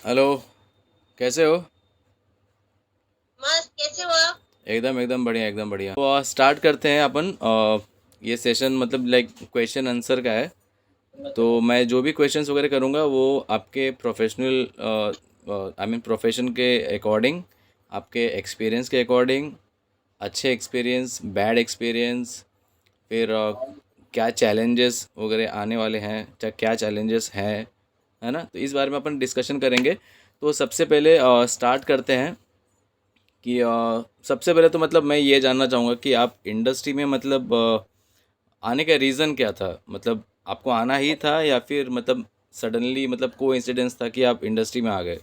Hello. कैसे हो? मस्त, कैसे हो आप? एकदम एकदम बढ़िया, एकदम बढ़िया। तो स्टार्ट करते हैं अपन। ये सेशन मतलब लाइक क्वेश्चन आंसर का है। तो मैं जो भी क्वेश्चंस वगैरह करूँगा वो आपके प्रोफेशनल आई मीन प्रोफेशन के अकॉर्डिंग, आपके एक्सपीरियंस के अकॉर्डिंग, अच्छे एक्सपीरियंस, बैड एक्सपीरियंस, फिर क्या चैलेंजेस वगैरह आने वाले हैं, क्या चैलेंजेस हैं, है ना? तो इस बारे में अपन डिस्कशन करेंगे। तो सबसे पहले स्टार्ट करते हैं कि सबसे पहले तो मतलब मैं ये जानना चाहूँगा कि आप इंडस्ट्री में मतलब आने का रीज़न क्या था? मतलब आपको आना ही था या फिर मतलब सडनली मतलब कोइंसिडेंस था कि आप इंडस्ट्री में आ गए?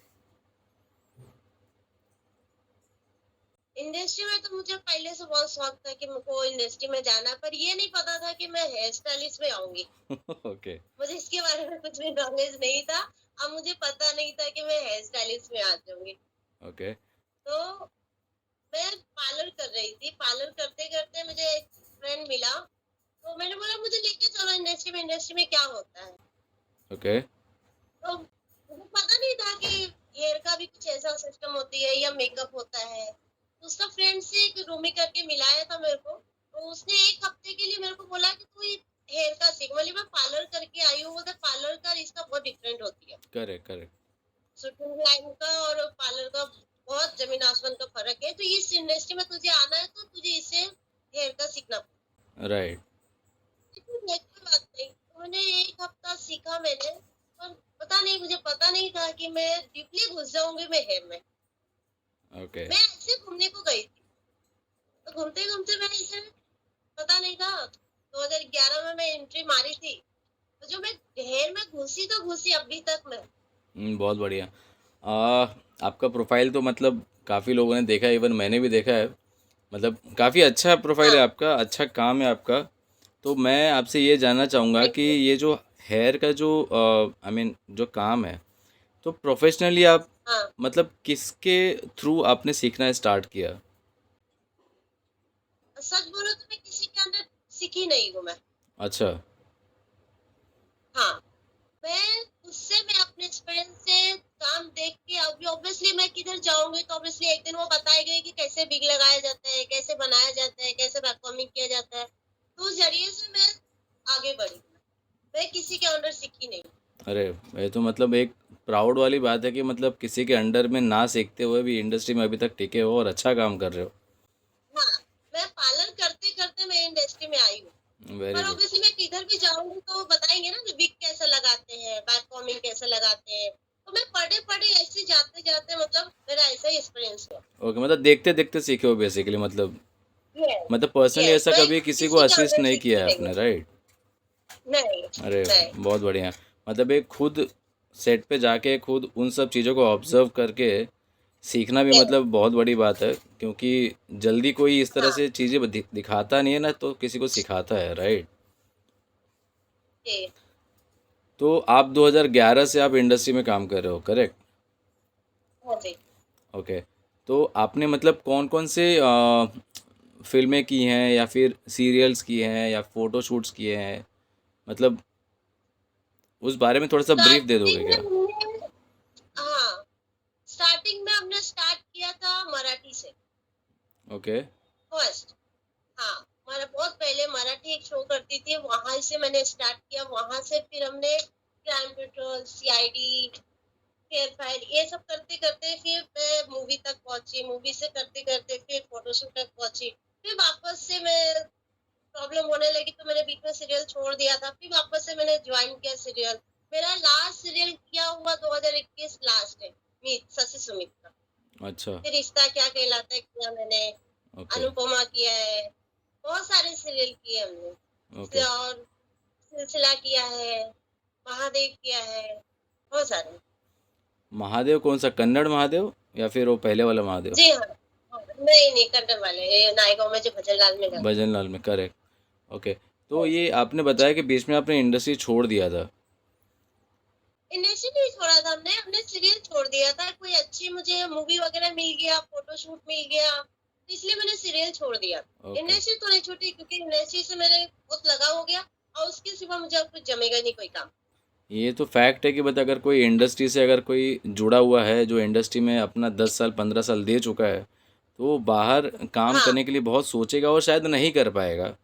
इंडस्ट्री में तो मुझे पहले से बहुत शौक था कि मुझको इंडस्ट्री में जाना, पर ये नहीं पता था कि मैं हेयर स्टाइलिस्ट में आऊंगी। ओके। मुझे इसके बारे में कुछ भी नॉलेज नहीं था। अब मुझे पता नहीं था कि मैं हेयर स्टाइलिस्ट में आ जाऊंगी। ओके। तो मैं पार्लर कर रही थी। पार्लर करते करते मुझे एक फ्रेंड मिला, तो मैंने बोला मुझे लेके चलो इंडस्ट्री में। इंडस्ट्री में क्या होता है? ओके। तो मुझे पता नहीं था कि हेयर का भी कुछ ऐसा सिस्टम होती है या मेकअप होता है। तो उसका फ्रेंड से एक रूमी करके मिलाया था मेरे को, तो उसने एक हफ्ते के लिए मेरे को बोला कि तू हेयर का सीख। बोली मैं पार्लर करके आई हूँ, बोलते पार्लर का रिश्ता बहुत डिफरेंट होती है। Correct correct. शूटिंग लाइन का और पार्लर का बहुत जमीन आसमान का फर्क है। तो इस इंडस्ट्री में तुझे आना है तो तुझे इसे हेयर का सीखना पड़ेगा। राइट। लेकिन एक कोई बात नहीं, तो मैंने एक हफ्ता सीखा मैंने। पर पता नहीं, मुझे पता नहीं था कि मैं डीपली घुस जाऊंगी मैं हेयर में। ओके। मैं ऐसे घूमने को गई थी, तो घूमते घूमते मैंने इसे पता नहीं था 2011 में मैं एंट्री मारी थी। तो जो मैं हेयर में घुसी तो घुसी अभी तक मैं। बहुत बढ़िया। आ, आपका प्रोफाइल तो मतलब काफ़ी लोगों ने देखा है, इवन मैंने भी देखा है। मतलब काफ़ी अच्छा प्रोफाइल है हाँ। आपका, अच्छा काम है आपका। तो मैं आपसे ये जानना चाहूँगा थैंक कि यू। ये जो हेयर का जो आई मीन जो काम है, तो प्रोफेशनली आप हाँ, मतलब किसके थ्रू आपने सीखना स्टार्ट किया? सच बोलो तो मैं किसी के अंदर सीखी नहीं हूँ मैं। अच्छा। हाँ, मैं उससे मैं अपने एक्सपीरियंस से काम देख के, अभी ऑब्वियसली मैं किधर जाऊंगी तो ऑब्वियसली एक दिन वो बताएगा कि कैसे बिग लगाया जाता है, कैसे बनाया जाता है, कैसे परफॉर्मिंग किया जाता है। तो उस जरिए से मैं आगे बढ़ी। मैं किसी के अंडर सीखी नहीं। अरे, ये तो मतलब एक प्राउड वाली बात है कि मतलब किसी के अंडर में ना सीखते हुए भी इंडस्ट्री में अभी तक टिके हो और अच्छा काम कर रहे हो। हाँ, मैं पार्लर करते करते मैं इंडस्ट्री में आई हूँ। वेरी पर गुड। ऑब्वियसली मैं किधर भी जाऊंगी तो वो बताएंगे ना कि विग कैसे लगाते हैं, बैक कॉमिंग कैसे लगाते हैं। तो मैं पढ़े पढ़े ऐसे जाते जाते मतलब मेरा ऐसा ही एक्सपीरियंस हुआ। ओके, मतलब देखते देखते सीखे हो बेसिकली। यस। मतलब पर्सनली यस, ऐसा मैं कभी किसी को किसी के असिस्ट अंडर नहीं किया सीखी है नहीं आपने, हूँ। राइट? नहीं। अरे, नहीं। बहुत बढ़िया। मतलब एक खुद सेट पे जाके खुद उन सब चीज़ों को ऑब्जर्व करके सीखना भी यस। मतलब बहुत बड़ी बात है, क्योंकि जल्दी कोई इस तरह हाँ से चीज़ें दिखाता नहीं है ना, तो किसी को सिखाता है, राइट? जी। तो आप 2011 से आप इंडस्ट्री में काम कर रहे हो, करेक्ट? हाँ जी। ओके। तो आपने मतलब कौन कौन से फिल्में की हैं या फिर सीरियल्स की हैं या फोटो शूट्स किए हैं? मतलब उस बारे में थोड़ा सा ब्रीफ दे दोगे स्टार्टिंग में क्या? हमने, हाँ, स्टार्टिंग में हमने स्टार्ट किया था मराठी से ओके। फर्स्ट। हाँ, हमारा बहुत पहले मराठी एक शो करती थी, वहां से मैंने स्टार्ट किया। वहां से फिर हमने crime petrol, CID, fair file, ये सब करते करते फिर मैं मूवी तक पहुंची। मूवी से करते करते फिर फोटोशूट तक पहुंची। फिर वापस से मैं प्रॉब्लम होने लगी तो मैंने बीच में सीरियल छोड़ दिया था। फिर वापस से मैंने ज्वाइन किया सीरियल। मेरा लास्ट सीरियल किया हुआ 2021 लास्ट है, मीत शशि सुमित का। अच्छा। फिर रिश्ता क्या कहलाता है किया मैंने, ओके। अनुपमा किया है, बहुत सारे सीरियल किए हमने। ओके। और सिलसिला किया है, महादेव किया है, बहुत सारे। महादेव कौन सा, कन्नड़ महादेव या फिर वो पहले वाला महादेव? जी हाँ। हाँ, नहीं नहीं, कंटन वाले ये नायगांव में जो भजन लाल में गाते भजन लाल में, करेक्ट। ओके। तो हैं। ये आपने बताया कि बीच में आपने इंडस्ट्री छोड़ दिया था। इंडस्ट्री नहीं छोड़ा था हमने, हमने सीरियल छोड़ दिया था। कोई अच्छी मुझे मूवी वगैरह मिल गया, फोटोशूट मिल गया, तो इसलिए मैंने सीरियल छोड़ दिया। ओके। इंडस्ट्री तो नहीं छूटी क्योंकि इंडस्ट्री से मेरे बहुत लगाव हो गया। और उसके सिवा मुझे अब कुछ जमेगा नहीं कोई काम। ये तो फैक्ट है कि बता अगर कोई इंडस्ट्री से अगर कोई जुड़ा हुआ है जो इंडस्ट्री में अपना 10 साल 15 साल दे चुका है तो वो बाहर काम हाँ करने के लिए बहुत सोचेगा और शायद नहीं कर पाएगा।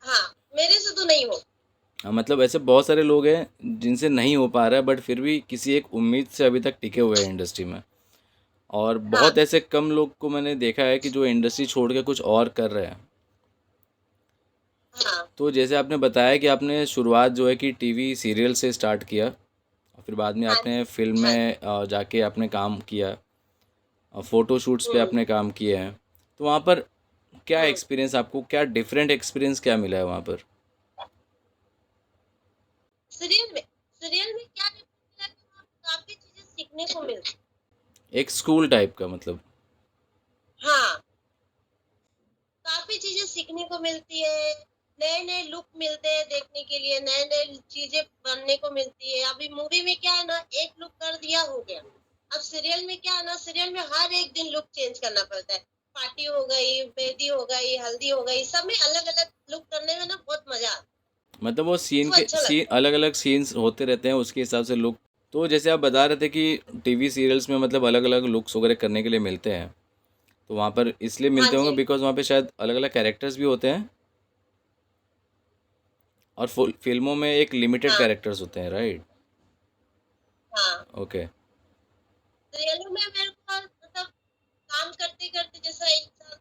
हाँ, मेरे से तो नहीं हो। मतलब ऐसे बहुत सारे लोग हैं जिनसे नहीं हो पा रहा है बट फिर भी किसी एक उम्मीद से अभी तक टिके हुए हैं इंडस्ट्री में। और हाँ बहुत ऐसे कम लोग को मैंने देखा है कि जो इंडस्ट्री छोड़ के कुछ और कर रहे हैं। हाँ तो जैसे आपने बताया कि आपने शुरुआत जो है कि टीवी सीरियल से स्टार्ट किया और फिर बाद में हाँ आपने जी, फिल्म हाँ जी। में जाके आपने काम किया और फ़ोटो शूट्स पे हम्म आपने काम किए हैं। तो वहाँ पर क्या हम्म। एक्सपीरियंस आपको क्या डिफरेंट एक्सपीरियंस क्या मिला है वहाँ पर? सीरियल में सीरियल में क्या डिफरेंस मिला कि वहाँ काफी चीजें सीखने को मिलती। एक स्कूल टाइप का मतलब। हाँ, काफी चीजें सीखने को मिलती है। नए नए लुक मिलते हैं देखने के लिए, नए नए चीजें बनने को मिलती है। अभी मूवी में क्या है ना, एक लुक कर दिया हो गया। अब सीरियल में क्या है ना, सीरियल में हर एक दिन लुक चेंज करना पड़ता है। पार्टी हो गई, मेहंदी हो गई, हल्दी हो गई, सब में अलग अलग लुक करने में ना बहुत मजा आता मतलब वो है। सीन वो के अच्छा सीन लगता है। अलग अलग सीन्स होते रहते हैं उसके हिसाब से लुक। तो जैसे आप बता रहे थे कि टीवी सीरियल्स में मतलब अलग अलग लुक्स वगैरह करने के लिए मिलते हैं। तो वहाँ पर इसलिए हाँ मिलते होंगे जी। बिकॉज वहाँ पे शायद अलग अलग कैरेक्टर्स भी होते हैं और फिल्मों में एक लिमिटेड हाँ कैरेक्टर्स होते हैं, राइट? हाँ। ओके। सीरियलों में मेरे को मतलब काम करते करते, जैसा एक साल 2 साल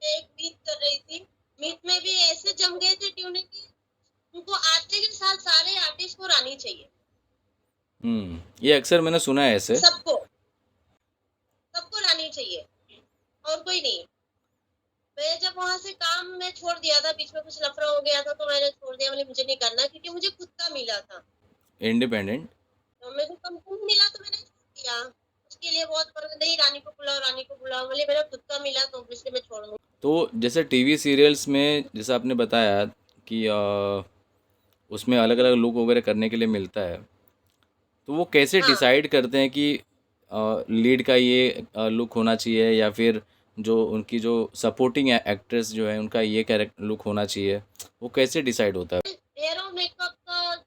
मैं एक मीट कर रही थी। मीट में भी ऐसे जम गए थे ट्यूनिंग की, उनको आते के साथ सारे आर्टिस्ट को रानी चाहिए। ये अक्सर मैंने सुना है ऐसे। सबको सबको रानी चाहिए और कोई नहीं। मैं जब वहां से काम में छोड़ दिया था, बीच में कुछ लफड़ा हो गया था तो मैंने छोड़ दिया, बोले मुझे नहीं करना, क्योंकि मुझे खुद का मिला था। इंडिपेंडेंट। तो मुझे कंपनी मिला तो मैंने छोड़ दिया। उसके लिए बहुत बोला, नहीं रानी को बुलाओ, रानी को बुलाओ, बोले मेरा खुद का मिला तो इसलिए मैं छोड़ दूँ। तो जैसे टीवी सीरियल्स में जैसा आपने बताया कि उसमें अलग अलग लुक वगैरह करने के लिए मिलता है। तो वो कैसे हाँ डिसाइड करते हैं कि लीड का ये लुक होना चाहिए या फिर जो उनकी जो सपोर्टिंग एक्ट्रेस जो है उनका ये कैरेक्टर लुक होना चाहिए? वो कैसे डिसाइड होता है? हेयर और मेकअप का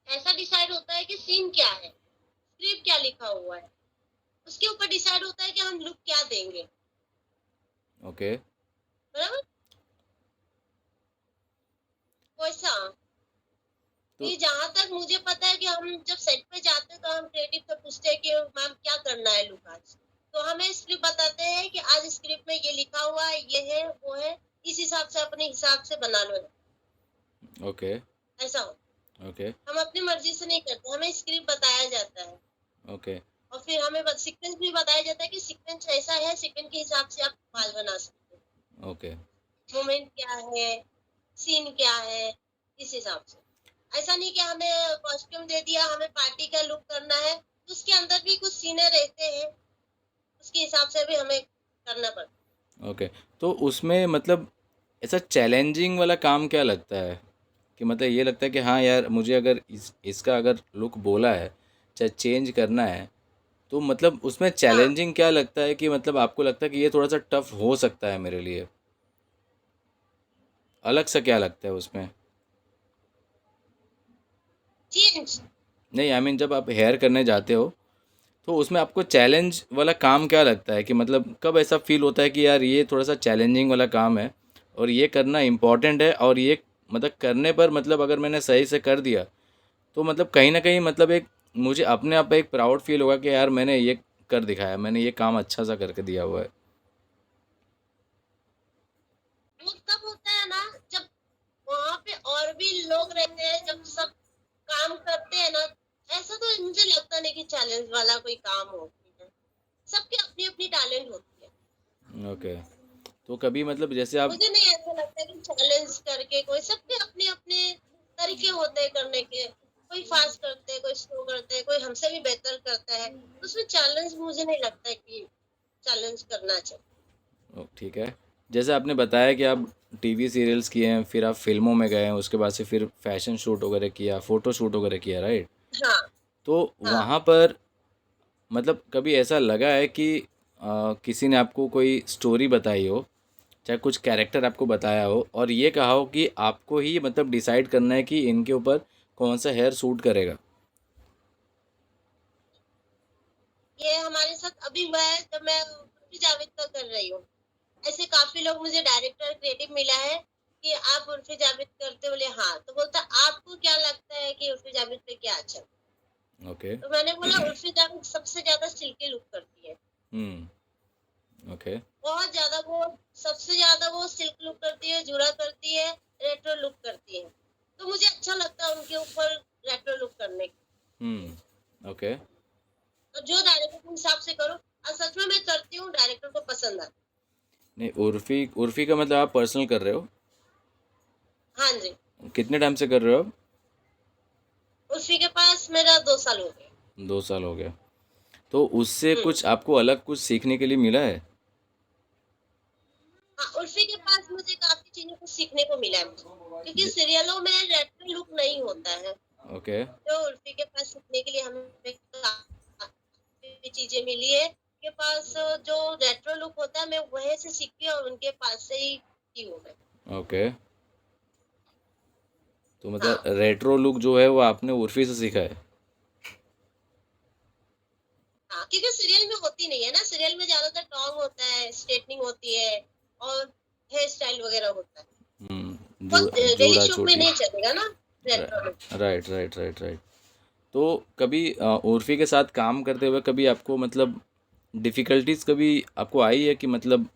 ऐसा डिसाइड होता है कि सीन क्या है, स्क्रिप्ट क्या लिखा हुआ है, उसके ऊपर डिसाइड होता है कि हम लुक क्या देंगे। ओके। बराबर। वैसा तो कि जहां तक मुझे पता है कि हम जब सेट पे जाते हैं तो हम क्रिएटिव से पूछते हैं कि मैम क्या करना है लुक आज। तो हमें स्क्रिप्ट बताते हैं कि आज स्क्रिप्ट में ये लिखा हुआ है, ये है वो है, इस हिसाब से अपने हिसाब से बना लो। ओके। ऐसा हो। ओके। हम अपनी मर्जी से नहीं करते, हमें स्क्रिप्ट बताया जाता है। ओके। और फिर हमें सीक्वेंस भी बताया जाता है कि सीक्वेंस ऐसा है, सीक्वेंस के हिसाब से आप बाल बना सकते हो। ओके। मोमेंट क्या है, सीन क्या है, इस हिसाब से। ऐसा नहीं कि हमें कॉस्ट्यूम दे दिया, हमें पार्टी का लुक करना है, तो उसके अंदर भी कुछ सीने रहते हैं, उसके हिसाब से भी हमें करना पड़ता ओके। तो उसमें मतलब ऐसा चैलेंजिंग वाला काम क्या लगता है कि मतलब ये लगता है कि हाँ यार मुझे अगर इसका अगर लुक बोला है चाहे चेंज करना है तो मतलब उसमें है। हाँ, चैलेंजिंग क्या लगता है कि मतलब आपको लगता है कि ये थोड़ा सा टफ हो सकता है मेरे लिए? अलग सा क्या लगता है उसमें? चेंज। नहीं आई मीन जब आप हेयर करने जाते हो तो उसमें आपको चैलेंज वाला काम क्या लगता है कि मतलब कब ऐसा फील होता है कि यार ये थोड़ा सा चैलेंजिंग वाला काम है और ये करना इम्पोर्टेंट है और ये मतलब करने पर मतलब अगर मैंने सही से कर दिया तो मतलब कहीं ना कहीं मतलब एक मुझे अपने आप पे एक प्राउड फील होगा कि यार मैंने ये कर दिखाया, मैंने ये काम अच्छा सा करके दिया हुआ है। वो तब होता है ना, जब वहां पे और भी लोग रहते हैं, जब सब काम करते हैं ना। ऐसा तो मुझे लगता नहीं कि चैलेंज वाला कोई काम होती है। सबके अपनी अपनी टैलेंट होती है। ओके। तो कभी मतलब जैसे आप मुझे नहीं ऐसा लगता कि चैलेंज करके कोई, सबके अपने अपने तरीके होते हैं करने के। कोई फास्ट करते हैं, कोई स्लो करते हैं, कोई हमसे भी बेहतर करता है, तो उसमें चैलेंज मुझे नहीं लगता है कि चैलेंज करना चाहिए। ठीक है। जैसे आपने बताया कि आप टीवी सीरियल्स किए हैं फिर आप फिल्मों में गए हैं उसके बाद से फिर फैशन शूट वगैरह किया फ़ोटो शूट वगैरह किया, राइट? हाँ तो हाँ। वहाँ पर मतलब कभी ऐसा लगा है कि किसी ने आपको कोई स्टोरी बताई हो चाहे कुछ कैरेक्टर आपको बताया हो और ये कहा हो कि आपको ही मतलब डिसाइड करना है कि इनके ऊपर कौन सा हेयर सूट करेगा? ये हमारे साथ अभी हुआ है जब मैं उर्फी जावेद का कर रही हूँ। ऐसे काफ़ी लोग मुझे डायरेक्टर क्रिएटिव मिला है कि आप उर्फी जावेद करते हो? बोले हाँ, तो बोलता आपको क्या लगता है कि उर्फी जावेद पे क्या अच्छा? ओके। तो मैंने बोला उर्फी जावेद सबसे ज़्यादा सिल्की लुक करती है। ओके। बहुत ज़्यादा वो सबसे ज़्यादा वो सिल्क लुक करती है, जूड़ा करती है, रेट्रो लुक करती है। तो मुझे अच्छा लगता है उनके ऊपर रेट्रो लुक करने ओके। तो जो डायरेक्टर के हिसाब से करो और सच में मैं करती हूँ, डायरेक्टर को पसंद आता नहीं, उर्फ़ी उर्फ़ी का मतलब आप पर्सनल कर रहे हो? हाँ जी, कितने टाइम से कर रहे हो आप? उर्फी के पास मेरा 2 साल हो गए। 2 साल हो गया। तो उससे हुँ। कुछ आपको अलग कुछ सीखने के लिए मिला है? हाँ, उर्फी के पास मुझे काफ़ी चीज़ों को सीखने को मिला है मुझे, क्योंकि ज सीरियलों में रेट्रो लुक नहीं होता है। ओके। तो उर्फी के पास सीखने के लिए हमें काफ़ी चीज़ें मिली है। उनके पास जो रेट्रो लुक होता है, मैं वहीं से सीखी और उनके पास से ही की हूँ मैं। ओके। तो मतलब हाँ। रेट्रो लुक जो है वो आपने उर्फ़ी से सीखा है? हाँ, क्योंकि सीरियल में होती नहीं है ना, सीरियल में ज़्यादातर टॉन्ग होता है, स्ट्रेटनिंग होती है और हेयर स्टाइल वगैरह होता है। वो डेली जूड़ा शूट में चोटी। नहीं चलेगा ना retro look. Right, right, right, right. तो कभी उर्फ़ी के साथ काम करते हुए कभी आपको मतलब डिफ़िकल्टीज़ कभी आपको आई है कि मतलब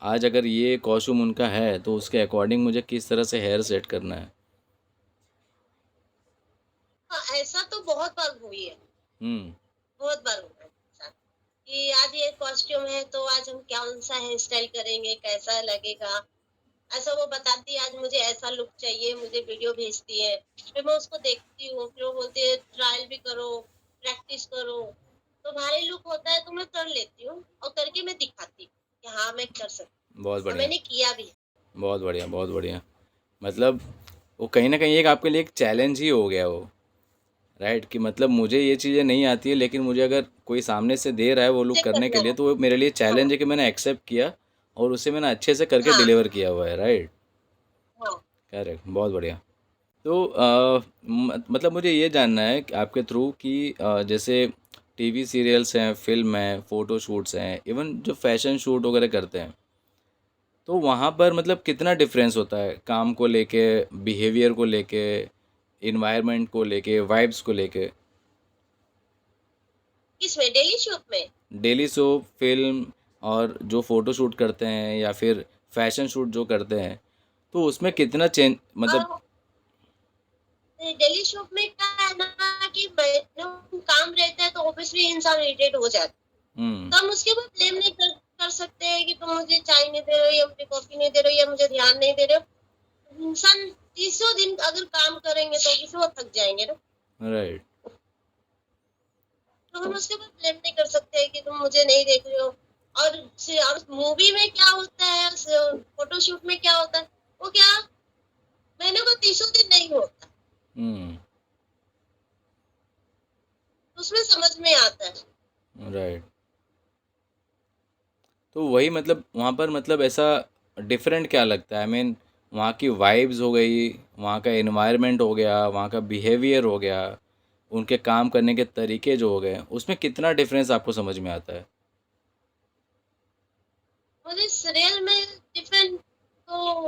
आज अगर ये कॉस्ट्यूम उनका है तो उसके अकॉर्डिंग मुझे किस तरह से हेयर सेट करना है? हाँ, ऐसा तो बहुत बार हुई है, हुँ। बहुत बार हुआ है मेरे साथ कि आज ये कॉस्ट्यूम है तो आज हम कौन-सा हेयर स्टाइल करेंगे, कैसा लगेगा? ऐसा वो बताती है आज मुझे ऐसा लुक चाहिए, मुझे वीडियो भेजती है। फिर मैं उसको देखती हूँ, फिर वो बोलती है ट्रायल भी करो, प्रैक्टिस करो। तो भारी लुक होता है तो मैं कर लेती हूँ और करके मैं दिखाती हूँ कि हाँ, मैं कर सकती बहुत हूँ और बढ़िया, मैंने किया भी है। बहुत बढ़िया, बहुत बढ़िया। मतलब वो कहीं न कहीं एक आपके लिए एक चैलेंज ही हो गया वो, राइट? कि मतलब मुझे ये चीज़ें नहीं आती है लेकिन मुझे अगर कोई सामने से दे रहा है वो मुझे लोग करने के करना लिए है। तो वो मेरे लिए हाँ, चैलेंज है कि मैंने एक्सेप्ट किया और उसे मैंने अच्छे से करके हाँ, डिलीवर किया हुआ है, राइट? हाँ। करेक्ट, बहुत बढ़िया। तो मतलब मुझे ये जानना है कि आपके थ्रू कि जैसे टीवी सीरियल्स हैं, फ़िल्म है, फ़ोटो शूट्स हैं, इवन जो फ़ैशन शूट वगैरह करते हैं, तो वहाँ पर मतलब कितना डिफरेंस होता है काम को लेके, बिहेवियर को लेके, इन्वायरमेंट को लेके, वाइब्स को लेके? किसमें डेली शूट में? डेली सोप, फ़िल्म और जो फ़ोटो शूट करते हैं या फिर फ़ैशन शूट जो करते हैं, तो उसमें कितना चेंज मतलब और डेली शूट में क्या है ना कि मैंने काम रहता है तो ऑब्वियसली इंसान इरिटेट हो जाता है। हुँ, तो हम उसके ऊपर ब्लेम नहीं कर सकते हैं कि तुम मुझे चाय नहीं दे रहे हो या मुझे कॉफी नहीं दे रहे हो या मुझे ध्यान नहीं दे रहे हो। इंसान तीसों दिन अगर काम करेंगे तो ऑब्वियसली वो थक जाएंगे ना। राइट। तो हम उसके ऊपर ब्लेम नहीं कर सकते हैं कि तुम मुझे नहीं देख रहे हो। और मूवी में क्या होता है, फोटोशूट में क्या होता है, वो क्या महीने को तीसों दिन नहीं होता, हुँ, उसमें समझ में आता है। राइट। तो वही मतलब वहाँ पर मतलब ऐसा डिफरेंट क्या लगता है? आई मीन वहाँ की वाइब्स हो गई, वहाँ का एनवायरनमेंट हो गया, वहाँ का बिहेवियर हो गया, उनके काम करने के तरीके जो हो गए, उसमें कितना डिफरेंस आपको समझ में आता है? मुझे सीरियल में डिफरेंट तो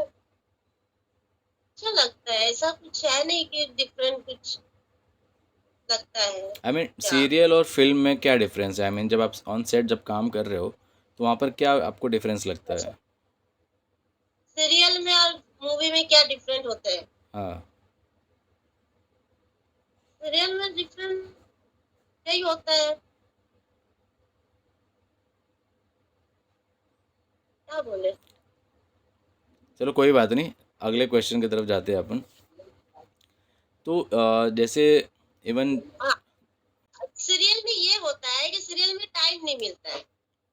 अच्छा लगता है, ऐसा कुछ है नहीं कि डिफरेंट कुछ लगता है आई मीन क्या। सीरियल और फिल्म में क्या डिफरेंस है? आई मीन जब आप ऑन सेट जब काम कर रहे हो, तो वहाँ पर क्या आपको डिफरेंस लगता है? सीरियल में और मूवी में क्या डिफरेंट होते हैं? हाँ, सीरियल में डिफरेंट यही होता है, क्या बोले। चलो कोई बात नहीं, अगले क्वेश्चन की तरफ जाते हैं अपन। तो जैसे इवन हाँ, सीरियल में ये होता है कि सीरियल में टाइम नहीं मिलता है,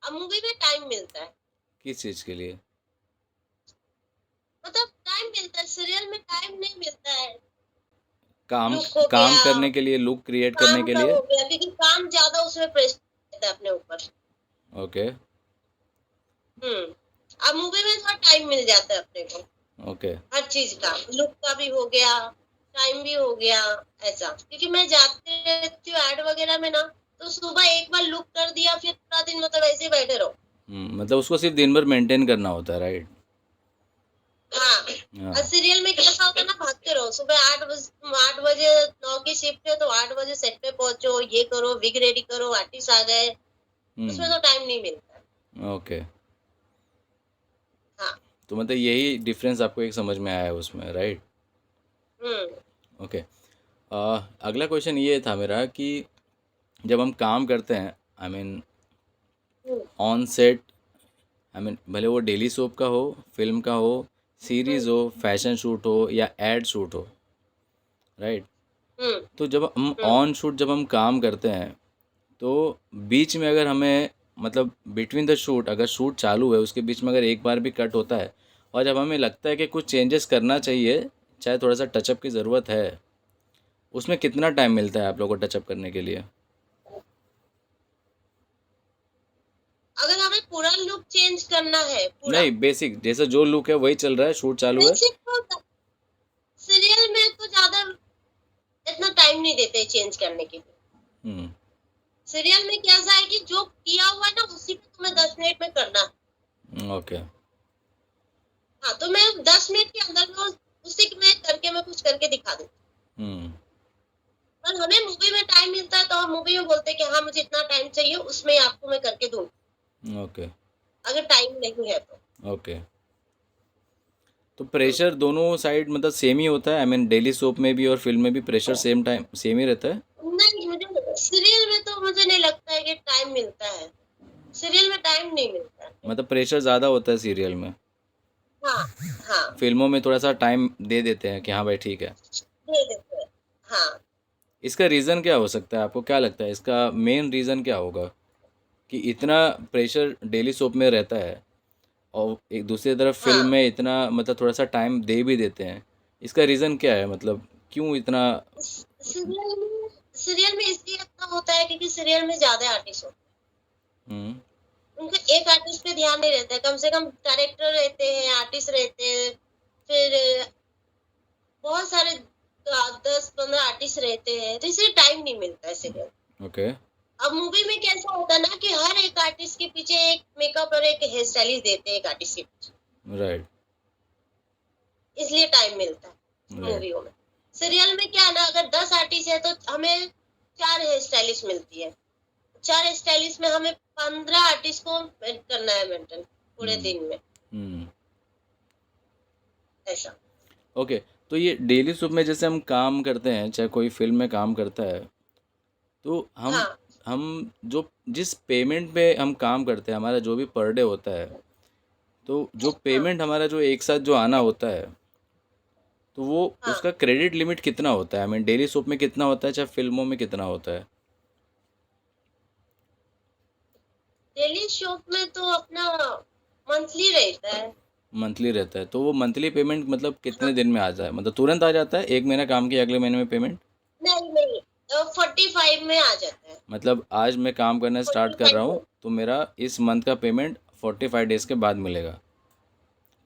अब मूवी में टाइम मिलता है। किस चीज़ के लिए? मतलब टाइम मिलता है, सीरियल में टाइम नहीं मिलता है। काम लुक हो काम गया, करने के लिए, लुक क्रिएट करने काम के का लिए? हो गया, क्योंकि काम ज्यादा उसमें प्रेशर रहता है अपने ऊपर। ओके। हम्म अब मूवी में थोड़ा टाइम मिल जाता है अपने को, ओके। हर चीज का, लुक का भी हो गया, टाइम भी हो गया, ऐसा। क्योंकि मैं जाती रहती हूँ ऐड वगैरह में ना, तो सुबह एक बार लुक कर दिया, फिर पूरा दिन मतलब ऐसे ही बैठे रहो। मतलब उसको सिर्फ दिन भर मेंटेन करना होता है, राइट? हाँ, हाँ। और सीरियल में कैसा होता है ना, भागते रहो। सुबह 8 बजे 9 की शिफ्ट है तो 8 बजे सेट पे पहुंचो, ये करो, विग रेडी करो, आर्टिस्ट आ गए, उसमें तो टाइम नहीं मिलता है। ओके। हाँ। तो मतलब यही डिफरेंस आपको एक समझ में आया है उसमें, राइट? हम्म। ओके। अगला क्वेश्चन ये था मेरा कि जब हम काम करते हैं, I mean hmm. On set, I mean भले वो डेली सोप का हो, फिल्म का हो, सीरीज़ हो, फैशन शूट हो या एड शूट हो, राइट? हम्म। तो जब हम हम्म। ऑन शूट जब हम काम करते हैं, तो बीच में अगर हमें मतलब बिटवीन द शूट, अगर शूट चालू है उसके बीच में अगर एक बार भी कट होता है और जब हमें लगता है कि कुछ चेंजेस करना चाहिए, चाहे थोड़ा सा टचअप की ज़रूरत है, उसमें कितना टाइम मिलता है आप लोगों को टचअप करने के लिए? अगर हमें पूरा लुक चेंज करना है, पूरा नहीं, बेसिक जैसे जो लुक है वही चल रहा है, शूट चालू है। बेसिक, तो सीरियल में तो ज्यादा इतना टाइम नहीं देते चेंज करने के लिए। हम्म। सीरियल में कैसा है कि जो किया हुआ है ना, उसी पे तुम्हें 10 मिनट में करना है। ओके। हाँ, तो मैं 10 मिनट के अंदर में उसी में करके मैं कुछ करके दिखा दूँ। हम्म। पर हमें मूवी में टाइम मिलता है तो हम मूवी में बोलते हैं कि हाँ मुझे इतना टाइम चाहिए, उसमें आपको मैं करके दूँ, ओके। अगर टाइम नहीं है तो। ओके। तो प्रेशर दोनों साइड मतलब सेम ही होता है, आई मीन डेली सोप में भी और फिल्म में भी प्रेशर सेम टाइम सेम ही रहता है? नहीं, मुझे सीरियल में तो मुझे नहीं लगता है कि टाइम मिलता है। सीरियल में टाइम नहीं मिलता है। मतलब प्रेशर ज़्यादा होता है सीरियल में, हाँ। हाँ, फिल्मों में थोड़ा सा टाइम दे देते हैं कि हाँ भाई ठीक है। दे देते हैं। हाँ। इसका रीज़न क्या हो सकता है, आपको क्या लगता है इसका मेन रीज़न क्या होगा कि इतना प्रेशर डेली सोप में रहता है और एक दूसरी तरफ फिल्म हाँ, में इतना मतलब थोड़ा सा टाइम दे भी देते हैं? इसका रीज़न क्या है, मतलब क्यों इतना? सीरियल में इसलिए इतना होता है क्योंकि सीरियल में ज्यादा आर्टिस्ट होते हम्म। हैं। उनका एक आर्टिस्ट पे ध्यान नहीं रहता है, कम से कम डायरेक्टर रहते हैं, आर्टिस्ट रहते हैं, फिर बहुत सारे 10-15 आर्टिस्ट रहते हैं, तो इसलिए टाइम नहीं मिलता है सीरियल। ओके। अब मूवी में कैसा होता है ना कि हर एक आर्टिस्ट के पीछे एक मेकअप और एक हेयर स्टाइलिस्ट देते हैं एक आर्टिस्ट के पीछे, राइट। इसलिए टाइम मिलता है राइट। मूवियों में। सीरियल में क्या है ना, अगर 10 आर्टिस्ट है तो हमें 4 हेयर स्टाइलिस्ट मिलती है। 4 हेयर स्टाइलिस्ट में हमें 15 आर्टिस्ट को करना है मेंटेन पूरे हम्म। दिन में, हम्म। ऐसा। ओके। तो ये डेली सोप में जैसे हम काम करते हैं, चाहे कोई फिल्म में काम करता है, तो हाँ। हम जो जिस पेमेंट पे हम काम करते हैं, हमारा जो भी पर डे होता है, तो जो हाँ। पेमेंट हमारा जो एक साथ जो आना होता है, तो वो हाँ, उसका क्रेडिट लिमिट कितना होता है? आई मीन डेली सोप में कितना होता है, चाहे फिल्मों में कितना होता है? डेली शो में तो अपना मंथली रहता है। मंथली रहता है, तो वो मंथली पेमेंट मतलब हाँ, कितने दिन में आ जाए, मतलब तुरंत आ जाता है, एक महीना काम किया अगले महीने में पेमेंट? नहीं नहीं, 45 में आ जाता है। मतलब आज मैं काम करना स्टार्ट कर 45 रहा में। हूँ तो मेरा इस मंथ का पेमेंट 45 डेज़ के बाद मिलेगा,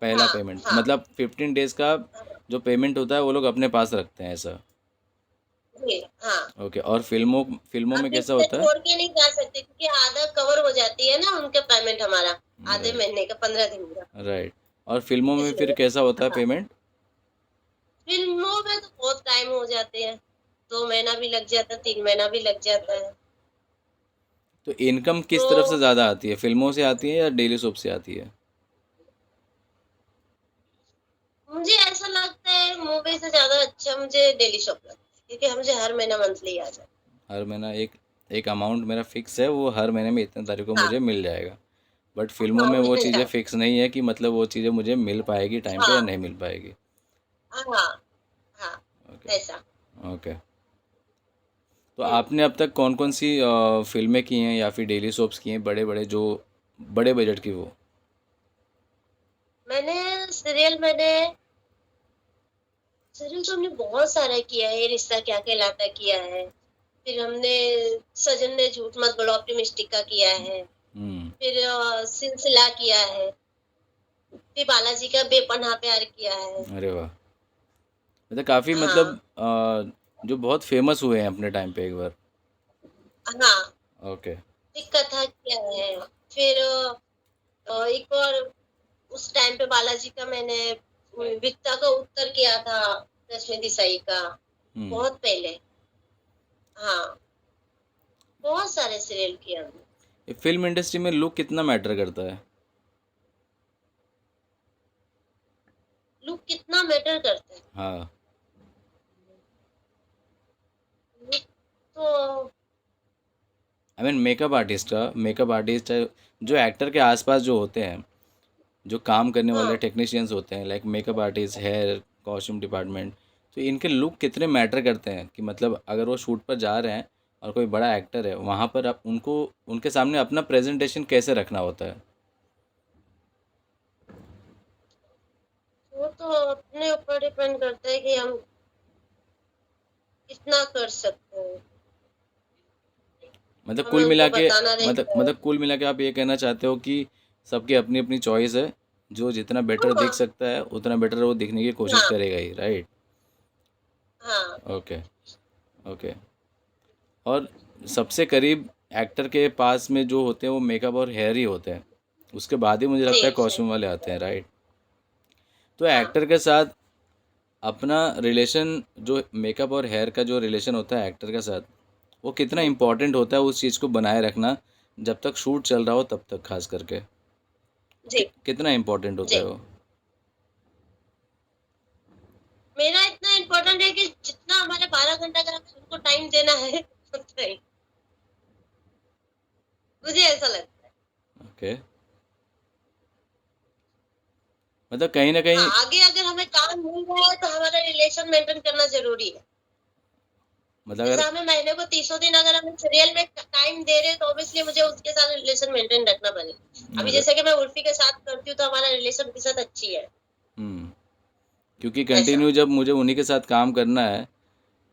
पहला हाँ। पेमेंट, हाँ। मतलब 15 डेज़ का हाँ, जो पेमेंट होता है वो लोग अपने पास रखते हैं, ऐसा? जी, हाँ। ओके। और फिल्मों फिल्मों में अब कैसा इससे होता है? छोड़ के नहीं जा सकते क्योंकि आधा कवर हो जाती है ना उनके पेमेंट हमारा, आधे राइट। महीने का, 15 दिन का, राइट। और फिल्मों में फिर इसलिए। कैसा होता है हाँ, पेमेंट? फिल्मों में तो बहुत टाइम हो जाते हैं, 2 महीना भी लग जाता है, 3 महीना भी लग जाता है। तो इनकम किस तरफ से तो ज़्यादा आती है, फिल्मों से आती है या डेली सोप से आती है? मुझे ऐसा लगता है मूवी से ज्यादा अच्छा मुझे डेली शॉप लगता है, क्योंकि मुझे हर महीना मंथली आ जाता हर महीना एक एक अमाउंट मेरा फिक्स है, वो हर महीने में इतने तारीख को है। हाँ। मुझे मिल जाएगा। बट फिल्मों हाँ, में वो मिल चीज़ें जाता फिक्स नहीं है कि मतलब वो चीज़ें मुझे मिल पाएगी टाइम है। पे या हाँ। नहीं मिल पाएगी। हाँ। हाँ, ओके। ऐसा। ओके। तो हम्म। आपने अब तक कौन कौन सी फिल्में की हैं या फिर डेली सोप्स की हैं, बड़े बड़े जो बड़े बजट की वो? सीरियल तो हमने बहुत सारा किया है, ये रिश्ता क्या कहलाता किया है, फिर हमने सजन ने झूठ मत बोलो ऑप्टिमिस्टिक का किया है, हम्म। फिर सिलसिला किया है, फिर बालाजी का बेपनाह प्यार किया है। अरे वाह, मतलब काफ़ी मतलब हाँ, जो बहुत फेमस हुए हैं अपने टाइम पे एक बार। हाँ, ओके। फिर कथा किया है। फिर एक और उस टाइम पे बालाजी का मैंने विक्ता का उत्तर किया था, रश्मि देसाई का, हम्म। बहुत पहले। हाँ, बहुत सारे सीरियल किए हमने। ये फिल्म इंडस्ट्री में लुक कितना मैटर करता है? लुक कितना मैटर करता है? हाँ। लुक तो आई मीन मेकअप आर्टिस्ट जो एक्टर के आसपास जो होते हैं, जो काम करने वाले हाँ, टेक्नीशियंस होते हैं, like makeup artist, hair, costume department, तो इनके लुक कितने मैटर करते हैं कि मतलब अगर वो शूट पर जा रहे हैं और कोई बड़ा एक्टर है वहाँ पर, आप उनको उनके सामने अपना प्रेजेंटेशन कैसे रखना होता है? वो तो अपने ऊपर डिपेंड करता है कि हम कितना कर सकते हैं। मतलब हमें कुल मिला उनको के, बताना मतलब रहता है। मतलब कुल मिला के आप ये कहना चाहते हो कि सबकी अपनी अपनी चॉइस है, जो जितना बेटर हाँ, दिख सकता है उतना बेटर वो दिखने की कोशिश हाँ, करेगा ही, राइट? हाँ, ओके। ओके। और सबसे करीब एक्टर के पास में जो होते हैं वो मेकअप और हेयर ही होते हैं, उसके बाद ही मुझे जी, लगता है सही। कॉस्ट्यूम वाले आते हैं, राइट? तो हाँ, एक्टर के साथ अपना रिलेशन, जो मेकअप और हेयर का जो रिलेशन होता है एक्टर के साथ, वो कितना इम्पोर्टेंट होता है उस चीज़ को बनाए रखना जब तक शूट चल रहा हो तब तक, खास करके जी, कितना इम्पोर्टेंट होता जी। है वो? मेरा इतना इम्पोर्टेंट है कि जितना हमारे 12 घंटा का हमें उनको टाइम देना है उतना ही। मुझे ऐसा लगता है। ओके। मतलब कहीं ना हाँ, कहीं, आगे अगर हमें काम मिल रहा है तो हमारा रिलेशन मेंटेन करना जरूरी है। मतलब जैसे अगर, हमें महीने को 30 दिन अगर हमें सीरियल में टाइम दे रहे हैं तो ऑब्वियसली मुझे उसके साथ रिलेशन मेंटेन रखना पड़ेगा। अभी अरे, जैसे कि मैं उर्फी के साथ करती हूँ तो हमारा रिलेशन उनके साथ अच्छी है। हम्म, क्योंकि ऐसा। कंटिन्यू जब मुझे उन्हीं के साथ काम करना है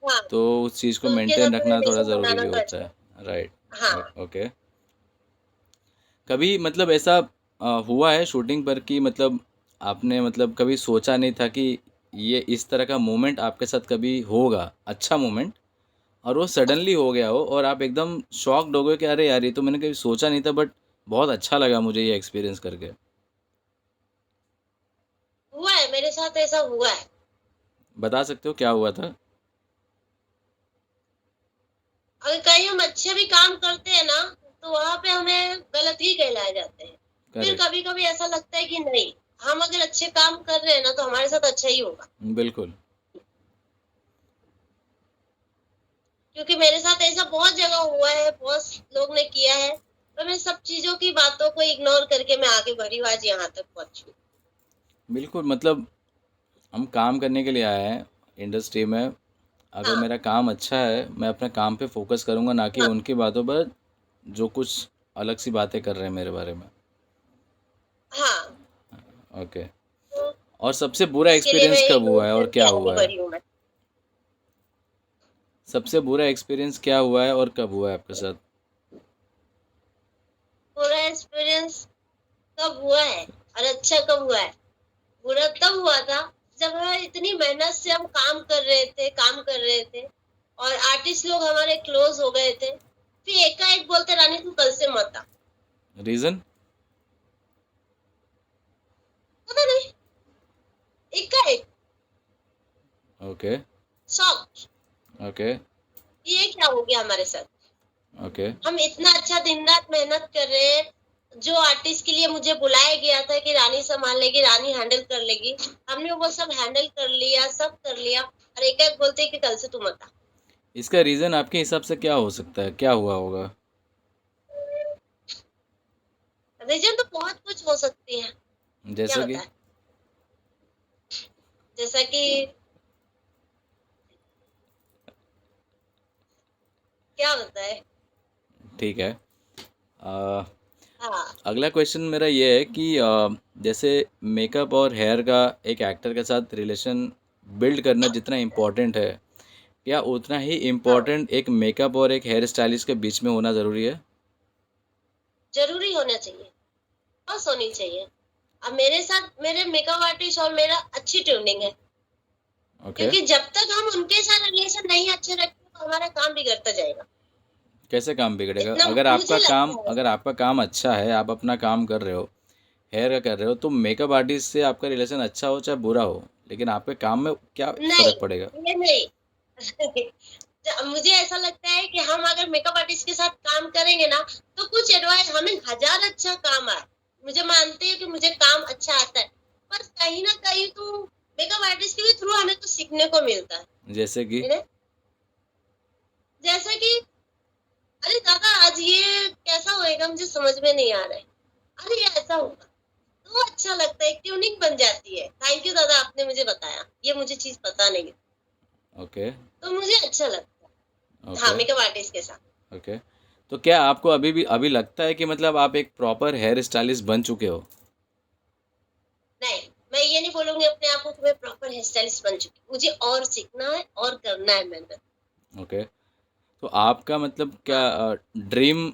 हाँ, तो उस चीज़ को तो उनके मेंटेन साथ रखना थोड़ा रिलेशन ज़रूरी बनाना भी तो होता अच्छा है। है, राइट? हाँ, ओके। कभी मतलब ऐसा हुआ है शूटिंग पर कि मतलब आपने मतलब कभी सोचा नहीं था कि ये इस तरह का मोमेंट आपके साथ कभी होगा, अच्छा मोमेंट, और वो सडनली हो गया हो और आप एकदम शॉक्ड हो गए कि अरे यार ये तो मैंने कभी सोचा नहीं था, बट बहुत अच्छा लगा मुझे ये एक्सपीरियंस करके? हुआ है, मेरे साथ ऐसा हुआ है। बता सकते हो क्या हुआ था? अगर कहीं हम अच्छे भी काम करते हैं ना तो वहां पे हमें गलत ही कहलाए जाते हैं। फिर करेक्ट। कभी कभी ऐसा लगता है कि नहीं, हम अगर अच्छे काम कर रहे हैं ना तो हमारे साथ अच्छा ही होगा। बिल्कुल। क्योंकि मेरे साथ ऐसा बहुत जगह हुआ है, बहुत लोग ने किया है, तो मैं सब चीजों की बातों को इग्नोर करके मैं आगे बढ़ी हूँ, आज यहाँ तक पहुंची हूँ। बिल्कुल, मतलब हम काम करने के लिए आए हैं इंडस्ट्री में। अगर हाँ, मेरा काम अच्छा है मैं अपने काम पे फोकस करूँगा, ना कि हाँ, उनकी बातों पर जो कुछ अलग सी बातें कर रहे हैं मेरे बारे में। हाँ। ओके। तो और सबसे बुरा इसके लिए मैं एक्सपीरियंस कब इग्नोर हुआ है और करके क्या आगे हुआ है? बढ़ी हूँ मैं। सबसे बुरा एक्सपीरियंस क्या हुआ है और कब हुआ है आपके साथ? पूरा एक्सपीरियंस कब हुआ है और अच्छा कब हुआ है? बुरा तब हुआ था जब हम इतनी मेहनत से हम काम कर रहे थे और आर्टिस्ट लोग हमारे क्लोज हो गए थे, फिर एकाएक बोलते रानी तू कल से मत आ। रीज़न? पता नहीं, एकाएक ओके। शॉक। ओके। ये क्या हो गया हमारे साथ? ओके। हम इतना अच्छा दिन रात मेहनत कर रहे हैं, जो आर्टिस्ट के लिए मुझे बुलाया गया था कि रानी संभाल लेगी, रानी हैंडल कर लेगी, हमने वो सब हैंडल कर लिया, सब कर लिया, और एकाएक बोलते हैं कि कल से तू मत आ। इसका रीज़न आपके हिसाब से क्या हो सकता है, क्या हुआ होगा? रीजन तो बहुत कुछ हो सकती है। क्या जैसे कि? बताए? जैसा कि क्या बताए? ठीक है। अ, हाँ, अगला क्वेश्चन मेरा ये है कि जैसे मेकअप और हेयर का एक एक्टर के साथ रिलेशन बिल्ड करना जितना इम्पोर्टेंट है, क्या उतना ही हाँ, इम्पोर्टेंट एक मेकअप और एक हेयर स्टाइलिस्ट के बीच में होना ज़रूरी है? जरूरी होना चाहिए, बस होनी चाहिए। अब मेरे साथ मेरे मेकअप आर्टिस्ट और मेरा अच्छी ट्यूनिंग है, ओके, क्योंकि जब तक हम उनके साथ रिलेशन नहीं अच्छे रखेंगे तो हमारा काम बिगड़ता जाएगा। कैसे काम बिगड़ेगा? इतना अगर मुझे लगता है। आपका काम अच्छा है, आप अपना काम कर रहे हो, हेयर का कर रहे हो, तो मेकअप आर्टिस्ट से आपका रिलेशन अच्छा हो चाहे बुरा हो, लेकिन आपके काम में क्या नहीं, फ़र्क पड़ेगा? ये नहीं। मुझे ऐसा लगता है कि हम अगर मेकअप आर्टिस्ट के साथ काम करेंगे ना, तो कुछ एडवाइस हमें हजार अच्छा काम आए। मुझे मानते हैं कि मुझे काम अच्छा आता है, पर कहीं ना कहीं तो मेकअप आर्टिस्ट के भी थ्रू हमें कुछ सीखने को मिलता है। जैसे कि है ना? जैसे कि अरे दादा आज ये कैसा होएगा मुझे समझ में नहीं आ रहा है, अरे ये ऐसा होगा, तो अच्छा लगता है, ट्यूनिंग बन जाती है। थैंक यू दादा, आपने मुझे बताया, ये मुझे चीज पता नहीं है, ओके, तो मुझे अच्छा लगता है। हाँ, ओके, मेकअप आर्टिस्ट के साथ। ओके। तो क्या आपको अभी लगता है कि मतलब आप एक प्रॉपर हेयर स्टाइलिस्ट बन चुके हो? नहीं, मैं ये नहीं बोलूंगी अपने आप को कि मैं प्रॉपर हेयर स्टाइलिस्ट बन चुकी हूँ। मुझे और सीखना है और करना है मेहनत। ओके। तो आपका मतलब क्या हाँ, ड्रीम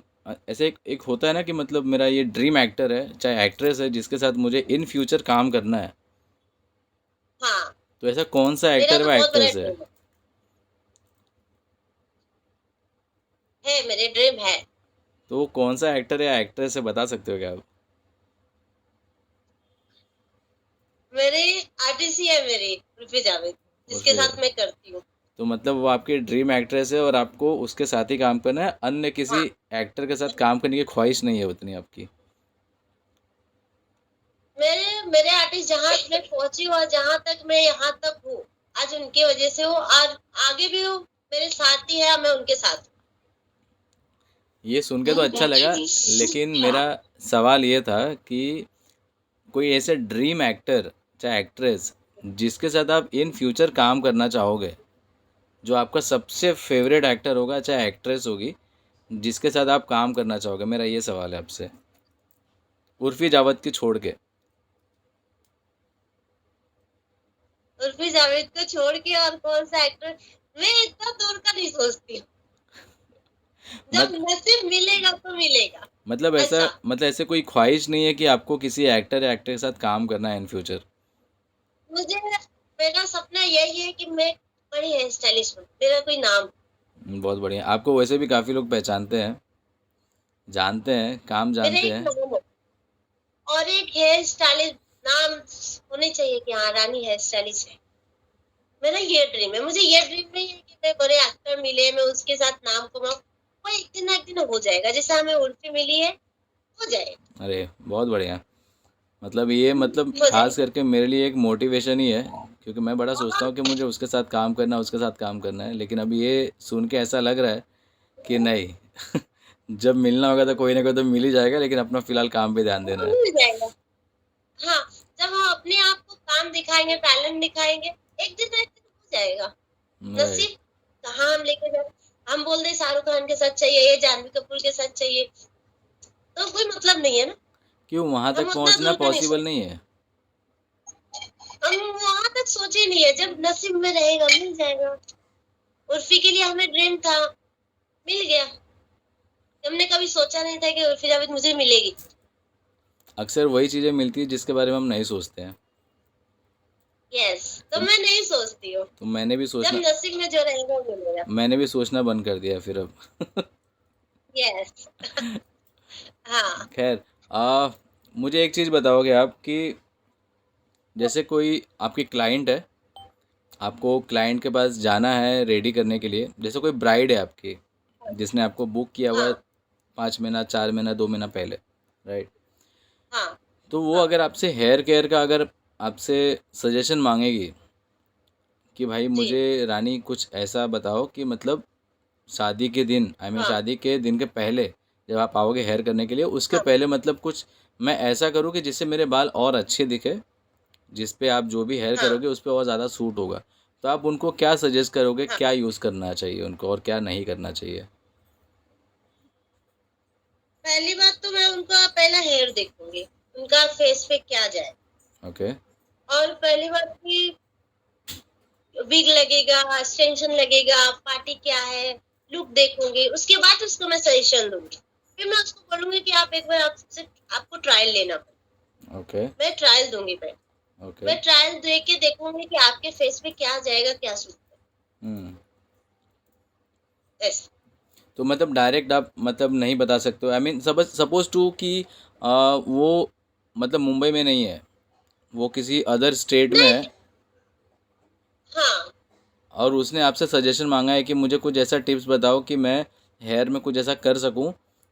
ऐसे एक होता है ना कि मतलब मेरा ये ड्रीम एक्टर है, चाहे एक्ट्रेस है, जिसके साथ मुझे इन फ्यूचर काम करना है। हाँ, तो ऐसा कौन सा मेरा एक्टर तो व बहुत बड़ा एक्ट्रेस है? ड्रीम है, मेरे ड्रीम है। तो वो कौन सा एक्टर या एक्ट्रेस है, बता सकते हो क्या आप? मेरे आर्टिस्ट ही है मेरी उर्फी जावेद, जिसके उर्फी साथ जावेद। मैं करती हूँ। तो मतलब वो आपकी ड्रीम एक्ट्रेस है और आपको उसके साथ ही काम करना है, अन्य हाँ, किसी एक्टर के साथ काम करने की ख्वाहिश नहीं है उतनी आपकी? मेरे मेरे आर्टिस्ट जहाँ मैं पहुंची हूँ और जहाँ तक मैं यहाँ तक हूँ, आज उनकी वजह से हूँ, आज आगे भी हूँ, मेरे साथ ही है, मैं उनके साथ ये सुन के तो अच्छा लगा, हूँ। लेकिन हाँ, मेरा सवाल ये था कि कोई ऐसे ड्रीम एक्टर चाहे एक्ट्रेस जिसके साथ आप इन फ्यूचर काम करना चाहोगे, जो आपका सबसे फेवरेट एक्टर होगा चाहे एक्ट्रेस होगी, जिसके साथ आप काम करना चाहोगे, मेरा ये सवाल है आपसे, उर्फी जावेद की छोड़ के। उर्फी जावेद को छोड़ के और कौन सा एक्टर, मैं इतना दूर का नहीं सोचती हूँ। जब मत नसीब मिलेगा तो मिलेगा। मतलब ऐसा ऐसा मतलब ऐसे कोई ख्वाहिश नहीं है कि आपको किसी एक्टर या एक्टर के साथ काम करना है इन फ्यूचर? मुझे, मेरा सपना यही है कि मैं बड़ी हेयर स्टाइलिस्ट बनूं, मेरा कोई नाम, बहुत बढ़िया, आपको वैसे भी काफ़ी लोग पहचानते हैं, जानते हैं, काम मेरा जानते एक हैं। नाम हो और एक हेयर स्टाइलिस्ट नाम होने चाहिए कि हाँ रानी हेयर स्टाइलिस्ट है। मेरा ये ड्रीम है, मुझे ये ड्रीम नहीं है कि मैं बड़े एक्टर मिले मैं उसके साथ नाम कमाऊं, वो एक दिन ना एक दिन हो जाएगा, जैसे हमें उर्फी मिली है, हो जाएगा, अरे बहुत बढ़िया, मतलब ये मतलब हो खास जाएगा। करके मेरे लिए एक मोटिवेशन ही है, क्योंकि मैं बड़ा सोचता हूँ कि मुझे उसके साथ काम करना है, उसके साथ काम करना है, लेकिन अभी ये सुन के ऐसा लग रहा है कि नहीं, जब मिलना होगा तो कोई ना कोई तो मिल ही जाएगा, लेकिन अपना फ़िलहाल काम पे ध्यान देना हाँ, है। मिल जाएगा। हाँ, जब हम अपने आप को काम दिखाएंगे, टैलेंट दिखाएंगे, एक दिन ना एक दिन हो जाएगा। राइट। नसीब कहाँ हम लेके जाए, हम बोल दे शाहरुख खान के साथ चाहिए, ये जानवी कपूर के साथ चाहिए, तो कोई मतलब नहीं है ना। क्यों वहाँ हम तक उतना पहुँचना दूर का नहीं पॉसिबल सोच, नहीं है? हम वहां तक सोचे नहीं है, जब नसीब में रहेगा मिल जाएगा। उर्फी के लिए हमें ड्रीम था, मिल गया। हमने कभी सोचा नहीं था कि उर्फी जावेद मुझे मिलेगी। अक्सर वही चीज़ें मिलती है जिसके बारे में हम नहीं सोचते हैं। यस, तो तो मैं नहीं सोचती हूँ, तो मैंने भी जब सोचना नसीब में जो रहेगा वो मिलेगा। मैंने भी सोचना बंद कर दिया फिर अब। यस। हाँ, खैर, मुझे एक चीज़ बताओगे आप कि जैसे कोई आपकी क्लाइंट है, आपको क्लाइंट के पास जाना है रेडी करने के लिए, जैसे कोई ब्राइड है आपकी, जिसने आपको बुक किया हुआ है हाँ, 5 महीना, 4 महीना, 2 महीना पहले, राइट? हाँ, तो वो हाँ, अगर आपसे हेयर केयर का अगर आपसे सजेशन मांगेगी कि भाई जी, मुझे रानी कुछ ऐसा बताओ कि मतलब शादी के दिन, आई मीन हाँ, शादी के दिन के पहले जब आप आओगे हेयर करने के लिए, उसके हाँ, पहले मतलब कुछ मैं ऐसा करूँ कि जिससे मेरे बाल और अच्छे दिखे, जिस पे आप जो भी हेयर हाँ, करोगे उस पे और ज़्यादा सूट होगा। तो आप उनको क्या सजेस्ट करोगे, हाँ। क्या यूज़ करना चाहिए उनको और क्या नहीं करना चाहिए? पहली बात तो मैं उनका पहला हेयर देखूंगी, उनका फेस पे क्या जाए, ओके, और पहली बात की विग लगेगा, एक्सटेंशन लगेगा, पार्टी क्या है, लुक देखूंगी, उसके बाद उसको मैं सजेशन दूंगी। फिर मैं उसको बोलूंगी कि आप एक बार आपसे आपको ट्रायल लेना पड़ेगा। ओके मैं ट्रायल दूंगी पहले। ओके। मैं ट्रायल दे के देखूंगी कि आपके फेस पे क्या जाएगा, क्या सूट हम्म। है। ऐसे। तो मतलब डायरेक्ट आप मतलब नहीं बता सकते हो, आई मीन सपोज टू कि वो मतलब मुंबई में नहीं है, वो किसी अदर स्टेट में है, नहीं। हाँ। और उसने आपसे सजेशन मांगा है कि मुझे कुछ ऐसा टिप्स बताओ कि मैं हेयर में कुछ ऐसा कर सकूं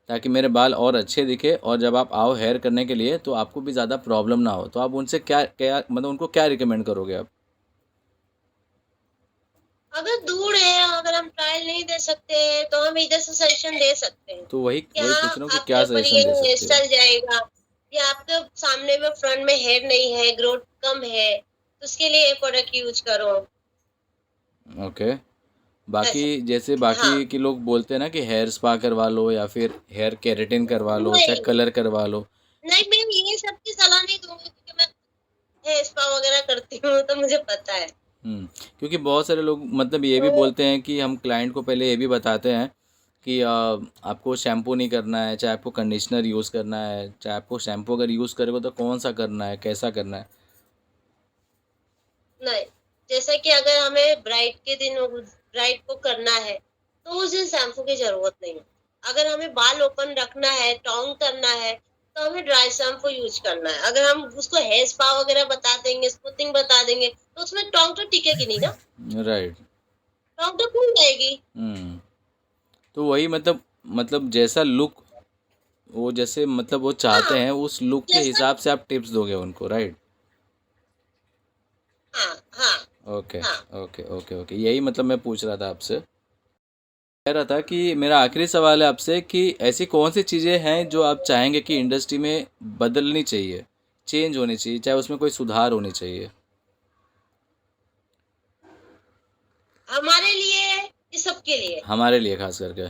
ताकि मेरे बाल और अच्छे दिखे, और जब आप आओ हेयर करने के लिए तो आपको भी ज़्यादा प्रॉब्लम ना हो, तो आप उनसे क्या क्या मतलब उनको क्या रिकमेंड करोगे आप? अगर दूर है, अगर हम ट्रायल नहीं दे सकते हैं तो हम इधर से सजेशन दे सकते हैं। तो वही क्या वही पूछ रहा हूँ कि आपके क्या ऊपर ये सजेशन दे हेयर सकते हो? स्टाइल जाएगा, या आपके सामने में फ्रंट में हेयर नहीं है, ग्रोथ कम है, तो उसके लिए ये प्रोडक्ट यूज करो। ओके। बाकी ऐसा। जैसे हाँ। बाकी के लोग बोलते हैं ना कि हेयर स्पा करवा लो या फिर हेयर केराटिन करवा लो चाहे नहीं कलर करवा लो। नहीं, मैं ये सब की सलाह नहीं दूंगी क्योंकि मैं हेयर स्पा वगैरह करती हूँ तो मुझे पता है। क्योंकि बहुत सारे लोग मतलब ये भी तो बोलते हैं कि हम क्लाइंट को पहले ये भी बताते हैं कि आपको शैम्पू नहीं करना है, चाहे आपको कंडीशनर यूज़ करना है, चाहे आपको शैम्पू अगर यूज़ करोगे तो कौन सा करना है, कैसा करना है। नहीं, जैसे कि अगर हमें ब्राइड के दिन ब्राइड को करना है तो उस दिन शैम्पू की जरूरत नहीं है। अगर हमें बाल ओपन रखना है, टोंग करना है, तो हमें ड्राई शैम्पू यूज करना है। अगर हम उसको हेयर स्पा वगैरह बता देंगे, स्मूथिंग बता देंगे, तो उसमें टोंग तो टिकेगी नहीं ना, राइट। टोंग तो खुल जाएगी। हम्म। तो वही मतलब जैसा लुक वो जैसे मतलब वो चाहते हाँ। हैं उस लुक के जैसा। हिसाब से आप टिप्स दोगे उनको, राइट? हाँ हाँ ओके हाँ। ओके ओके ओके, यही मतलब मैं पूछ रहा था आपसे। कह रहा था कि मेरा आखिरी सवाल है आपसे कि ऐसी कौन सी चीज़ें हैं जो आप चाहेंगे कि इंडस्ट्री में बदलनी चाहिए, चेंज होनी चाहिए, चाहे उसमें कोई सुधार होनी चाहिए? हमारे लिए कि सबके लिए? हमारे लिए खास करके।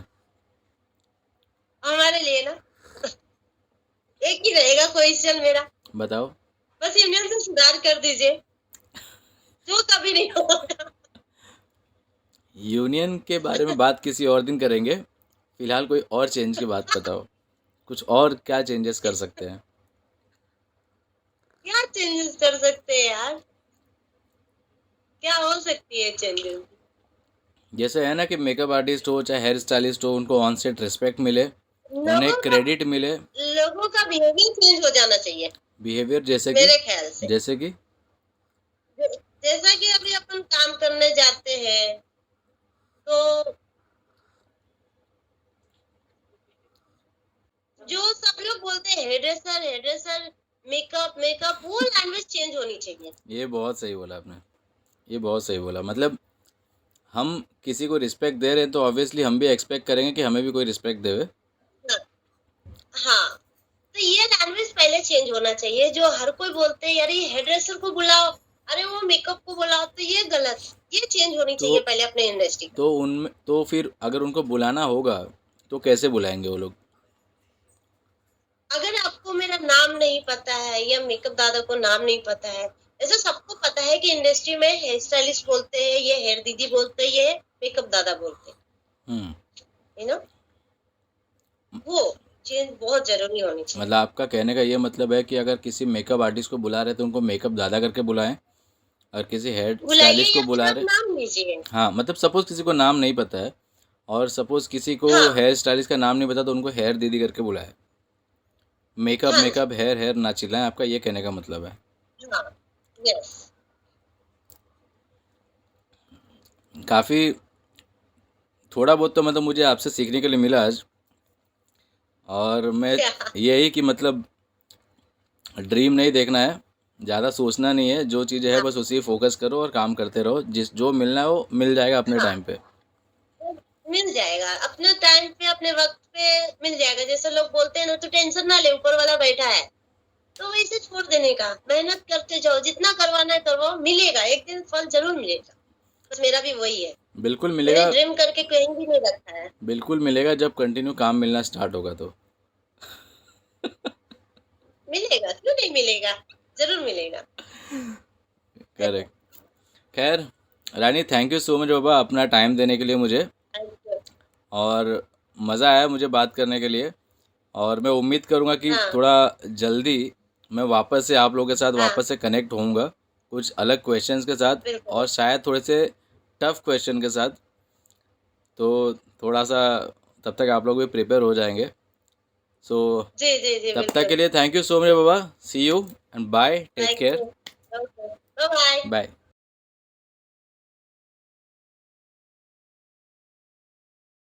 हमारे लिए ना, एक ही रहेगा क्वेश्चन मेरा, बताओ। बस यूनियन से सुधार कर दीजिए, जो कभी नहीं होगा। यूनियन के बारे में बात किसी और दिन करेंगे, फिलहाल कोई और चेंज की बात बताओ, कुछ और क्या चेंजेस कर सकते हैं? क्या चेंजेस कर सकते हैं यार? क्या हो सकती है चेंजेस? जैसे है ना कि मेकअप आर्टिस्ट हो चाहे हेयर स्टाइलिस्ट हो, उनको ऑन सेट रिस्पेक्ट मिले, उन्हें लोगों का क्रेडिट मिले। लोगों का बिहेवियर चेंज हो जाना चाहिए, बिहेवियर जैसे कि? मेरे ख्याल से। जैसे कि? जैसा कि अभी अपन काम करने जाते हैं तो जो सब लोग बोलते हैं हेयर ड्रेसर, मेकअप मेकअप, वो लैंग्वेज चेंज होनी चाहिए। ये बहुत सही बोला आपने, ये बहुत सही बोला। मतलब हम किसी को रिस्पेक्ट दे रहे हैं तो ऑब्वियसली हम भी एक्सपेक्ट करेंगे कि हमें भी कोई रिस्पेक्ट देवे। हाँ। हाँ, तो ये लैंग्वेज पहले चेंज होना चाहिए। जो हर कोई बोलते हैं यार ये हेयर ड्रेसर को बुलाओ, अरे वो मेकअप को बुलाओ, तो ये गलत। ये चेंज होनी तो चाहिए पहले अपने इंडस्ट्री का। तो उनमें तो फिर अगर उनको बुलाना होगा तो कैसे बुलाएंगे वो लोग? अगर आपको मेरा नाम नहीं पता है या मेकअप दादा को नाम नहीं पता है, ऐसे सबको पता है कि इंडस्ट्री में हेयर स्टाइलिस्ट बोलते हैं, ये हेयर दीदी बोलते हैं, ये मेकअप दादा बोलते हम्म। हैं, यू नो, वो चेंज बहुत जरूरी होनी चाहिए। मतलब आपका कहने का ये मतलब है कि अगर किसी मेकअप आर्टिस्ट को बुला रहे तो उनको मेकअप दादा करके बुलाएं, और किसी हेयर बुलाइए स्टाइलिस्ट को या फिर बुला आप रहे। नाम लीजिए। हाँ मतलब सपोज़ किसी को नाम नहीं पता है, और सपोज़ किसी को हाँ हेयर स्टाइलिस्ट का नाम नहीं पता तो उनको हेयर दीदी करके बुलाए। मेकअप हाँ जी। मेकअप हेयर हेयर ना चिल्लाएं, आपका ये कहने का मतलब है। हाँ। यस। काफ़ी थोड़ा बहुत तो मतलब मुझे आपसे सीखने के लिए मिला आज, और मैं क्या? यही कि मतलब ड्रीम नहीं देखना है, ज़्यादा सोचना नहीं है, जो चीज़ें है हाँ बस उसी फोकस करो और काम करते रहो, जिस जो मिलना है वो मिल जाएगा अपने हाँ, टाइम पे। वो मिल जाएगा अपने टाइम पे, अपने वक्त पे मिल जाएगा। जैसे लोग बोलते हैं ना, तो टेंशन ना ले, ऊपर वाला बैठा है। तो वैसे छोड़ देने का, मेहनत करते जाओ, जितना करवाना है करवाओ, मिलेगा एक दिन, फल जरूर मिलेगा। बस मेरा भी वही है। बिल्कुल मैंने मिलेगा। ड्रीम करके कहीं भी नहीं रखा है। बिल्कुल मिलेगा जब कंटिन्यू काम मिलना स्टार्ट होगा तो। मिलेगा, क्यों नहीं मिलेगा, जरूर मिलेगा। करेक्ट। खैर रानी, थैंक यू सो मच बाबा अपना टाइम देने के लिए मुझे, थैंक यू। और मज़ा आया मुझे बात करने के लिए, और मैं उम्मीद करूँगा कि हाँ थोड़ा जल्दी मैं वापस से आप लोगों के साथ हाँ वापस से कनेक्ट होऊंगा कुछ अलग क्वेश्चंस के साथ बिल्कुल और शायद थोड़े से टफ क्वेश्चन के साथ। तो थोड़ा सा तब तक आप लोग भी प्रिपेयर हो जाएंगे। सो जी जी जी तब तक बिल्कुल के लिए थैंक यू सो मच बाबा। See you and bye, take thank care, you okay bye bye bye.